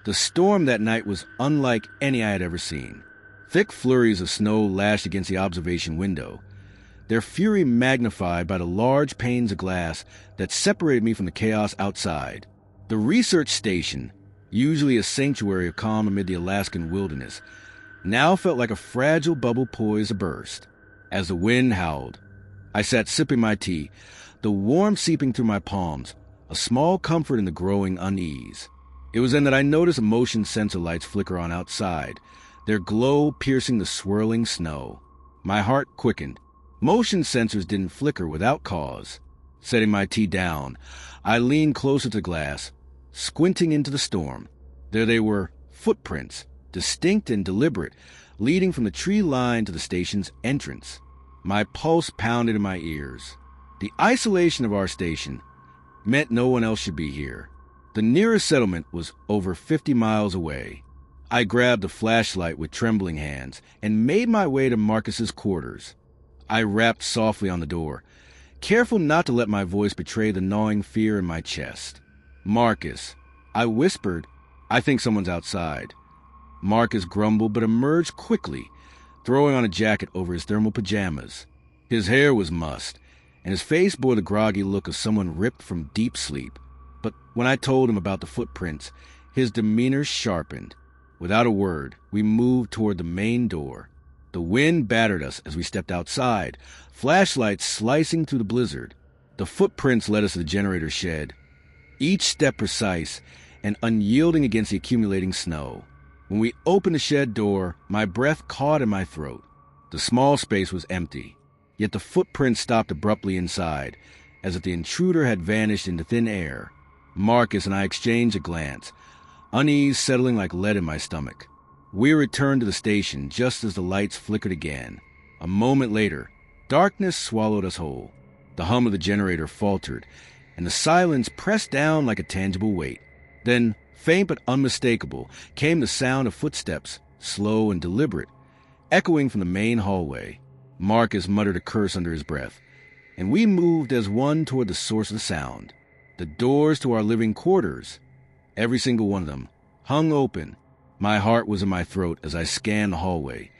The storm that night was unlike any I had ever seen. Thick flurries of snow lashed against the observation window, their fury magnified by the large panes of glass that separated me from the chaos outside. The research station, usually a sanctuary of calm amid the Alaskan wilderness, now felt like a fragile bubble poised to burst. As the wind howled, I sat sipping my tea, the warmth seeping through my palms, a small comfort in the growing unease. It was then that I noticed motion sensor lights flicker on outside, their glow piercing the swirling snow. My heart quickened. Motion sensors didn't flicker without cause. Setting my tea down, I leaned closer to the glass, squinting into the storm. There they were, footprints, distinct and deliberate, leading from the tree line to the station's entrance. My pulse pounded in my ears. The isolation of our station meant no one else should be here. The nearest settlement was over 50 miles away. I grabbed a flashlight with trembling hands and made my way to Marcus's quarters. I rapped softly on the door, careful not to let my voice betray the gnawing fear in my chest. "Marcus," I whispered, "I think someone's outside." Marcus grumbled but emerged quickly, throwing on a jacket over his thermal pajamas. His hair was mussed, and his face bore the groggy look of someone ripped from deep sleep. But when I told him about the footprints, his demeanor sharpened. Without a word, we moved toward the main door. The wind battered us as we stepped outside, flashlights slicing through the blizzard. The footprints led us to the generator shed, each step precise and unyielding against the accumulating snow. When we opened the shed door, my breath caught in my throat. The small space was empty, yet the footprints stopped abruptly inside, as if the intruder had vanished into thin air. Marcus and I exchanged a glance, unease settling like lead in my stomach. We returned to the station just as the lights flickered again. A moment later, darkness swallowed us whole. The hum of the generator faltered, and the silence pressed down like a tangible weight. Then, faint but unmistakable, came the sound of footsteps, slow and deliberate, echoing from the main hallway. Marcus muttered a curse under his breath, and we moved as one toward the source of the sound. The doors to our living quarters, every single one of them, hung open. My heart was in my throat as I scanned the hallway,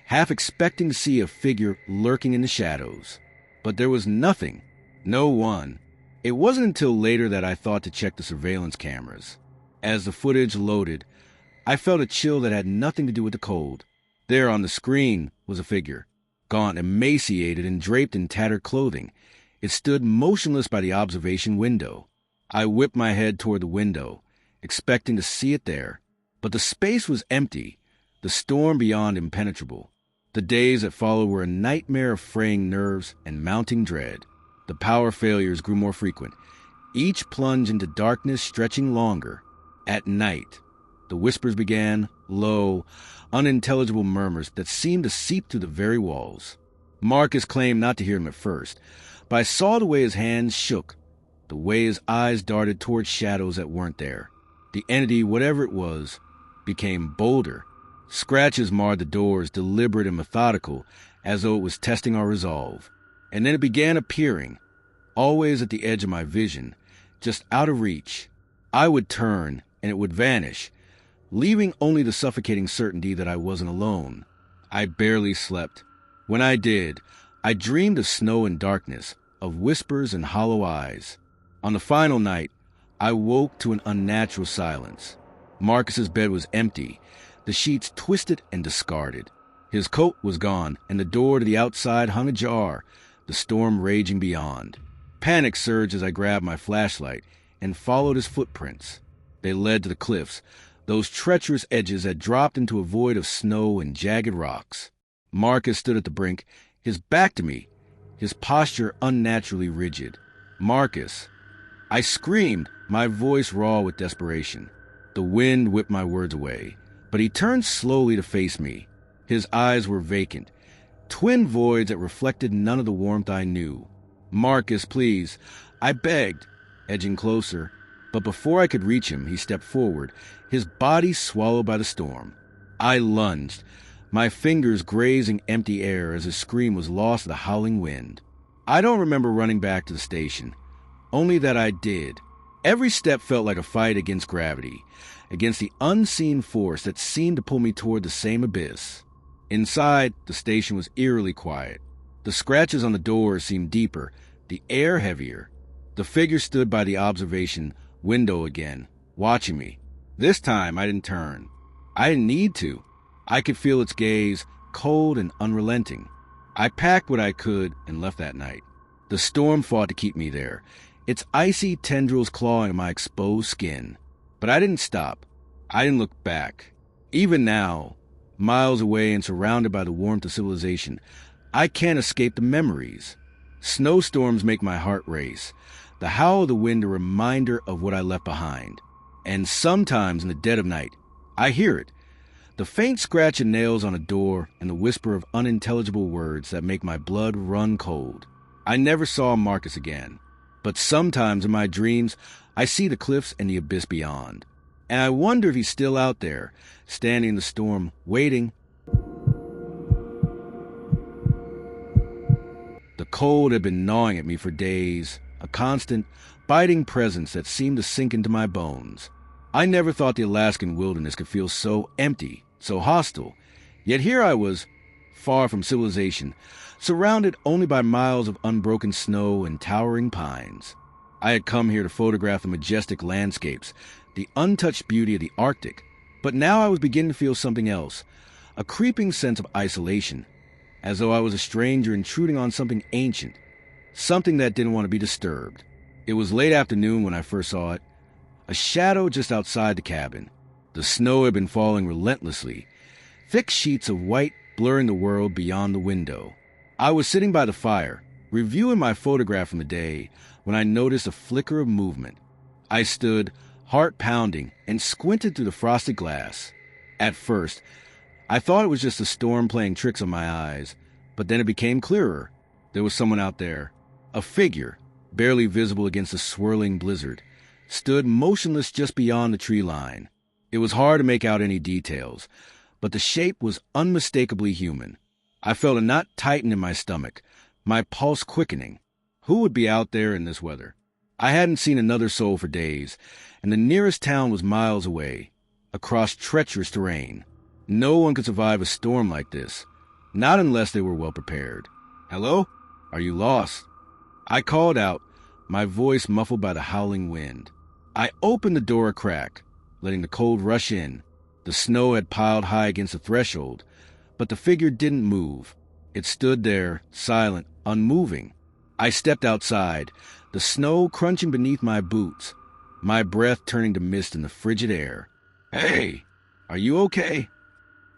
half expecting to see a figure lurking in the shadows. But there was nothing, no one. It wasn't until later that I thought to check the surveillance cameras. As the footage loaded, I felt a chill that had nothing to do with the cold. There on the screen was a figure, gaunt, emaciated, and draped in tattered clothing. It stood motionless by the observation window. I whipped my head toward the window, expecting to see it there. But the space was empty, the storm beyond impenetrable. The days that followed were a nightmare of fraying nerves and mounting dread. The power failures grew more frequent, each plunge into darkness stretching longer. At night, the whispers began, low, unintelligible murmurs that seemed to seep through the very walls. Marcus claimed not to hear them at first, but I saw the way his hands shook, the way his eyes darted toward shadows that weren't there. The entity, whatever it was, became bolder. Scratches marred the doors, deliberate and methodical, as though it was testing our resolve. And then it began appearing, always at the edge of my vision, just out of reach. I would turn, and it would vanish, leaving only the suffocating certainty that I wasn't alone. I barely slept. When I did, I dreamed of snow and darkness, of whispers and hollow eyes. On the final night, I woke to an unnatural silence. Marcus's bed was empty, the sheets twisted and discarded. His coat was gone, and the door to the outside hung ajar, the storm raging beyond. Panic surged as I grabbed my flashlight and followed his footprints. They led to the cliffs, those treacherous edges that dropped into a void of snow and jagged rocks. Marcus stood at the brink, his back to me, his posture unnaturally rigid. "Marcus!" I screamed, my voice raw with desperation. The wind whipped my words away, but he turned slowly to face me. His eyes were vacant, twin voids that reflected none of the warmth I knew. "Marcus, please," I begged, edging closer. But before I could reach him, he stepped forward, his body swallowed by the storm. I lunged, my fingers grazing empty air as his scream was lost in the howling wind. I don't remember running back to the station, only that I did. Every step felt like a fight against gravity, against the unseen force that seemed to pull me toward the same abyss. Inside, the station was eerily quiet. The scratches on the doors seemed deeper, the air heavier. The figure stood by the observation window again, watching me. This time, I didn't turn. I didn't need to. I could feel its gaze, cold and unrelenting. I packed what I could and left that night. The storm fought to keep me there, its icy tendrils clawing at my exposed skin. But I didn't stop. I didn't look back. Even now, miles away and surrounded by the warmth of civilization, I can't escape the memories. Snowstorms make my heart race. The howl of the wind a reminder of what I left behind. And sometimes in the dead of night, I hear it. The faint scratch of nails on a door and the whisper of unintelligible words that make my blood run cold. I never saw Marcus again. But sometimes in my dreams, I see the cliffs and the abyss beyond. And I wonder if he's still out there, standing in the storm, waiting. The cold had been gnawing at me for days, a constant, biting presence that seemed to sink into my bones. I never thought the Alaskan wilderness could feel so empty, so hostile. Yet here I was, far from civilization, surrounded only by miles of unbroken snow and towering pines. I had come here to photograph the majestic landscapes, the untouched beauty of the Arctic, but now I was beginning to feel something else, a creeping sense of isolation, as though I was a stranger intruding on something ancient, something that didn't want to be disturbed. It was late afternoon when I first saw it, a shadow just outside the cabin. The snow had been falling relentlessly, thick sheets of white blurring the world beyond the window. I was sitting by the fire, reviewing my photograph from the day, when I noticed a flicker of movement. I stood, heart pounding, and squinted through the frosted glass. At first, I thought it was just the storm playing tricks on my eyes, but then it became clearer. There was someone out there, a figure, barely visible against the swirling blizzard, stood motionless just beyond the tree line. It was hard to make out any details, but the shape was unmistakably human. I felt a knot tighten in my stomach, my pulse quickening. Who would be out there in this weather? I hadn't seen another soul for days, and the nearest town was miles away, across treacherous terrain. No one could survive a storm like this, not unless they were well prepared. "Hello? Are you lost?" I called out, my voice muffled by the howling wind. I opened the door a crack, letting the cold rush in. The snow had piled high against the threshold, but the figure didn't move. It stood there, silent, unmoving. I stepped outside, the snow crunching beneath my boots, my breath turning to mist in the frigid air. "Hey, are you okay?"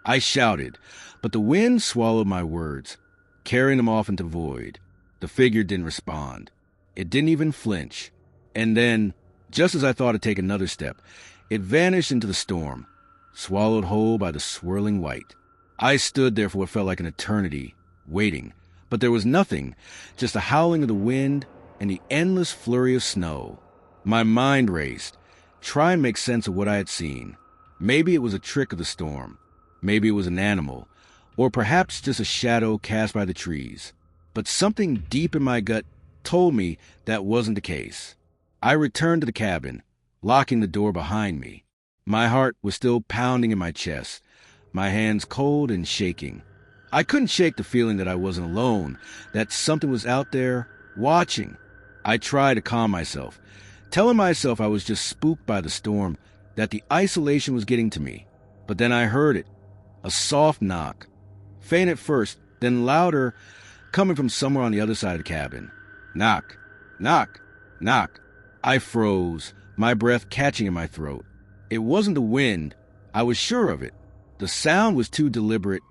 I shouted, but the wind swallowed my words, carrying them off into void. The figure didn't respond. It didn't even flinch. And then, just as I thought to take another step, it vanished into the storm, swallowed whole by the swirling white. I stood there for what felt like an eternity, waiting. But there was nothing, just the howling of the wind and the endless flurry of snow. My mind raced, trying to make sense of what I had seen. Maybe it was a trick of the storm. Maybe it was an animal, or perhaps just a shadow cast by the trees. But something deep in my gut told me that wasn't the case. I returned to the cabin, locking the door behind me. My heart was still pounding in my chest, my hands cold and shaking. I couldn't shake the feeling that I wasn't alone, that something was out there, watching. I tried to calm myself, telling myself I was just spooked by the storm, that the isolation was getting to me. But then I heard it, a soft knock, faint at first, then louder, coming from somewhere on the other side of the cabin. Knock, knock, knock. I froze, my breath catching in my throat. It wasn't the wind, I was sure of it. The sound was too deliberate,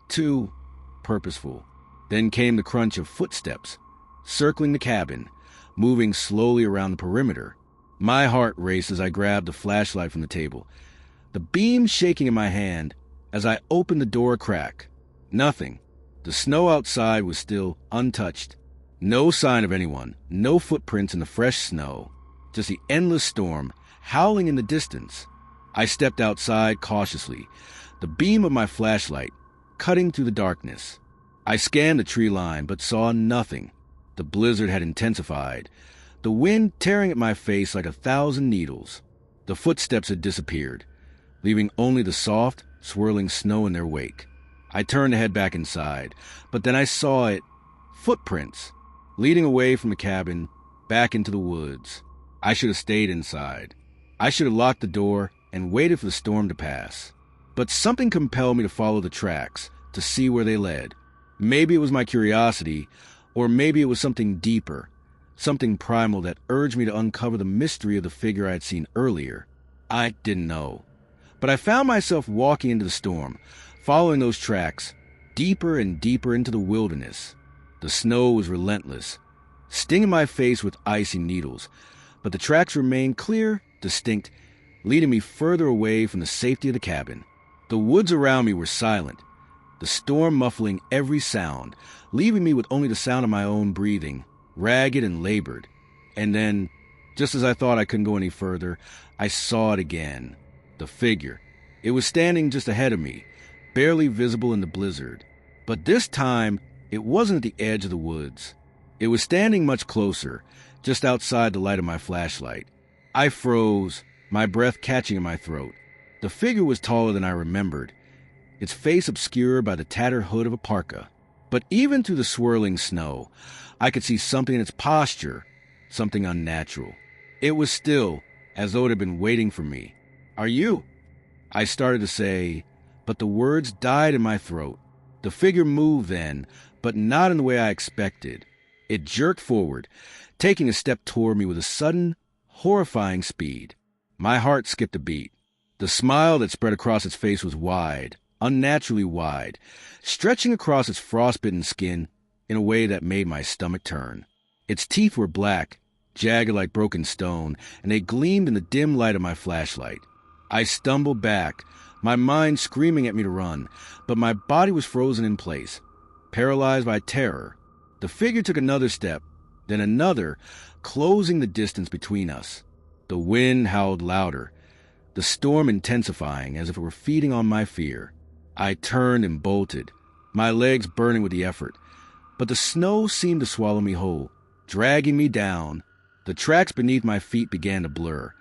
too purposeful. Then came the crunch of footsteps, circling the cabin, moving slowly around the perimeter. My heart raced as I grabbed the flashlight from the table, the beam shaking in my hand as I opened the door a crack. Nothing. The snow outside was still untouched. No sign of anyone, no footprints in the fresh snow, just the endless storm howling in the distance. I stepped outside cautiously, the beam of my flashlight cutting through the darkness. I scanned the tree line but saw nothing. The blizzard had intensified. the wind tearing at my face like 1,000 needles. The footsteps had disappeared, leaving only the soft, swirling snow in their wake. I turned to head back inside, but then I saw it. Footprints, leading away from the cabin, back into the woods. I should have stayed inside. I should have locked the door and waited for the storm to pass. But something compelled me to follow the tracks, to see where they led. Maybe it was my curiosity, or maybe it was something deeper, something primal that urged me to uncover the mystery of the figure I had seen earlier. I didn't know. But I found myself walking into the storm, following those tracks, deeper and deeper into the wilderness. The snow was relentless, stinging my face with icy needles, but the tracks remained clear, distinct, leading me further away from the safety of the cabin. The woods around me were silent, the storm muffling every sound, leaving me with only the sound of my own breathing, ragged and labored. And then, just as I thought I couldn't go any further, I saw it again. The figure. It was standing just ahead of me, barely visible in the blizzard. But this time, it wasn't at the edge of the woods. It was standing much closer, just outside the light of my flashlight. I froze, my breath catching in my throat. The figure was taller than I remembered, its face obscured by the tattered hood of a parka. But even through the swirling snow, I could see something in its posture, something unnatural. It was still, as though it had been waiting for me. "Are you?" I started to say, but the words died in my throat. The figure moved then, but not in the way I expected. It jerked forward, taking a step toward me with a sudden, horrifying speed. My heart skipped a beat. The smile that spread across its face was wide, unnaturally wide, stretching across its frostbitten skin in a way that made my stomach turn. Its teeth were black, jagged like broken stone, and they gleamed in the dim light of my flashlight. I stumbled back, my mind screaming at me to run, but my body was frozen in place, paralyzed by terror. The figure took another step, then another, closing the distance between us. The wind howled louder, the storm intensifying as if it were feeding on my fear. I turned and bolted, my legs burning with the effort, but the snow seemed to swallow me whole, dragging me down. The tracks beneath my feet began to blur,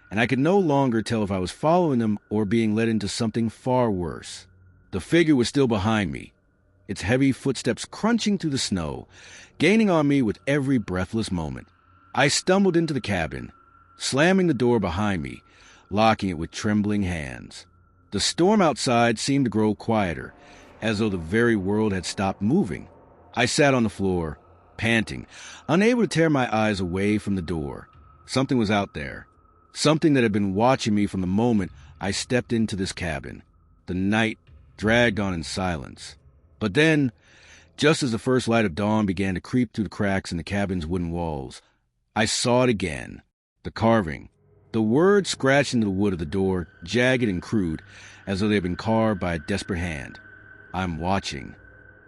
and I could no longer tell if I was following them or being led into something far worse. The figure was still behind me, its heavy footsteps crunching through the snow, gaining on me with every breathless moment. I stumbled into the cabin, slamming the door behind me, locking it with trembling hands. The storm outside seemed to grow quieter, as though the very world had stopped moving. I sat on the floor, panting, unable to tear my eyes away from the door. Something was out there, something that had been watching me from the moment I stepped into this cabin. The night dragged on in silence. But then, just as the first light of dawn began to creep through the cracks in the cabin's wooden walls, I saw it again. The carving. The words scratched into the wood of the door, jagged and crude, as though they had been carved by a desperate hand. "I'm watching."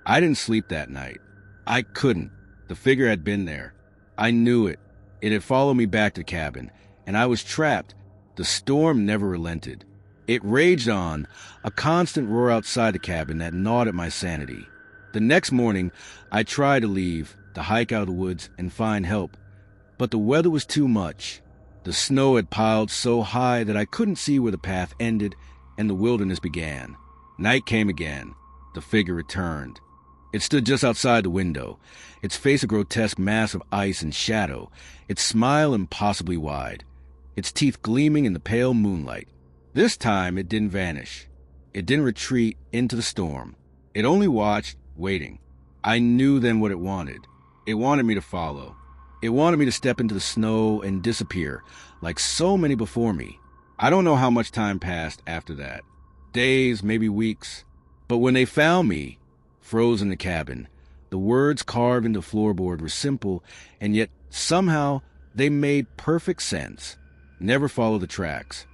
I didn't sleep that night. I couldn't. The figure had been there. I knew it. It had followed me back to the cabin, and I was trapped. The storm never relented. It raged on, a constant roar outside the cabin that gnawed at my sanity. The next morning, I tried to leave, to hike out of the woods and find help. But the weather was too much. The snow had piled so high that I couldn't see where the path ended and the wilderness began. Night came again. The figure returned. It stood just outside the window, its face a grotesque mass of ice and shadow, its smile impossibly wide, its teeth gleaming in the pale moonlight. This time it didn't vanish. It didn't retreat into the storm. It only watched, waiting. I knew then what it wanted. It wanted me to follow. It wanted me to step into the snow and disappear, like so many before me. I don't know how much time passed after that. Days, maybe weeks. But when they found me, frozen in the cabin, the words carved into the floorboard were simple, and yet somehow they made perfect sense. Never follow the tracks.